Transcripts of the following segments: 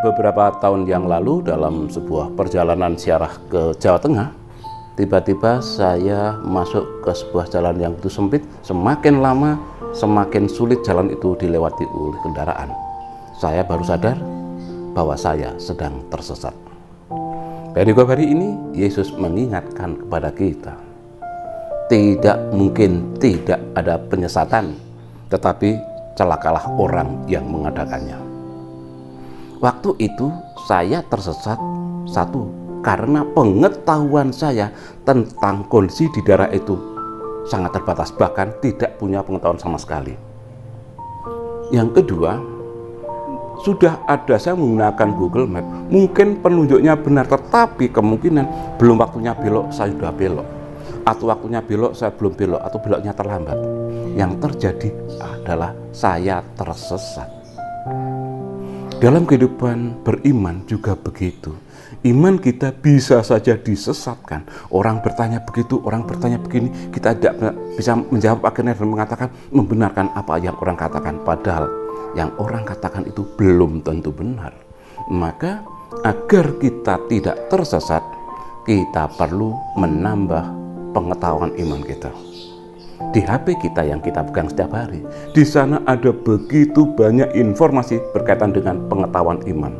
beberapa tahun yang lalu dalam sebuah perjalanan ziarah ke Jawa Tengah, tiba-tiba saya masuk ke sebuah jalan yang begitu sempit. Semakin lama, semakin sulit jalan itu dilewati oleh kendaraan. Saya baru sadar bahwa saya sedang tersesat. Perikop hari ini, Yesus mengingatkan kepada kita, tidak mungkin tidak ada penyesatan, tetapi celakalah orang yang mengadakannya. Waktu itu saya tersesat, satu, karena pengetahuan saya tentang kondisi di daerah itu sangat terbatas, bahkan tidak punya pengetahuan sama sekali. Yang kedua, sudah ada saya menggunakan Google Map, mungkin penunjuknya benar, tetapi kemungkinan belum waktunya belok, saya sudah belok, atau waktunya belok, saya belum belok, atau beloknya terlambat. Yang terjadi adalah saya tersesat. Dalam kehidupan beriman juga begitu. Iman kita bisa saja disesatkan. Orang bertanya begitu, orang bertanya begini, kita tidak bisa menjawab akhirnya dan mengatakan, membenarkan apa yang orang katakan, padahal yang orang katakan itu belum tentu benar. Maka agar kita tidak tersesat, kita perlu menambah pengetahuan iman kita. Di HP kita yang kita pegang setiap hari, di sana ada begitu banyak informasi berkaitan dengan pengetahuan iman,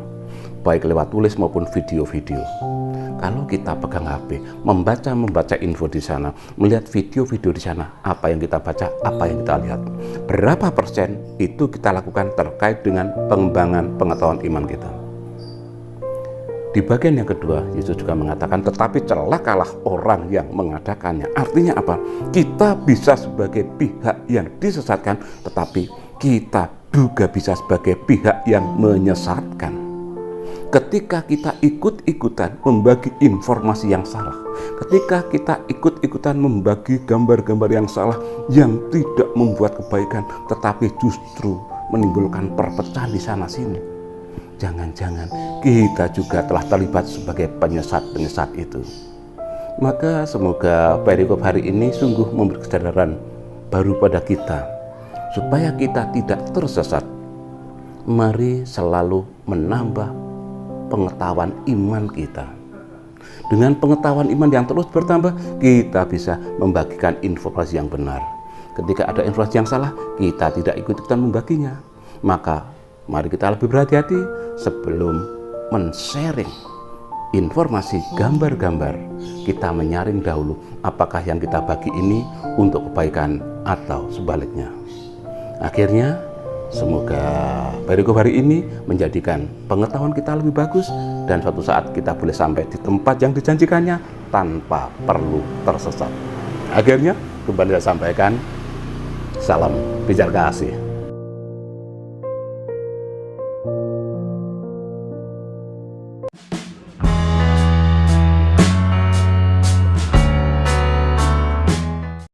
baik lewat tulis maupun video-video. Kalau kita pegang HP, membaca info di sana, melihat video-video di sana, apa yang kita baca, apa yang kita lihat, berapa persen itu kita lakukan terkait dengan pengembangan pengetahuan iman kita. Di bagian yang kedua, Yesus juga mengatakan, tetapi celakalah orang yang mengadakannya. Artinya apa? Kita bisa sebagai pihak yang disesatkan, tetapi kita juga bisa sebagai pihak yang menyesatkan. Ketika kita ikut-ikutan membagi informasi yang salah, ketika kita ikut-ikutan membagi gambar-gambar yang salah, yang tidak membuat kebaikan, tetapi justru menimbulkan perpecahan di sana-sini, jangan-jangan kita juga telah terlibat sebagai penyesat-penyesat itu. Maka semoga perikop hari ini sungguh memberi kesadaran baru pada kita, supaya kita tidak tersesat. Mari selalu menambah pengetahuan iman kita. Dengan pengetahuan iman yang terus bertambah, kita bisa membagikan informasi yang benar. Ketika ada informasi yang salah, kita tidak ikut-ikutan membaginya. Maka mari kita lebih berhati-hati sebelum men-sharing informasi gambar-gambar. Kita menyaring dahulu apakah yang kita bagi ini untuk kebaikan atau sebaliknya. Akhirnya, semoga perikop hari ini menjadikan pengetahuan kita lebih bagus, dan suatu saat kita boleh sampai di tempat yang dijanjikannya tanpa perlu tersesat. Akhirnya, kembali saya sampaikan, salam pijar kasih.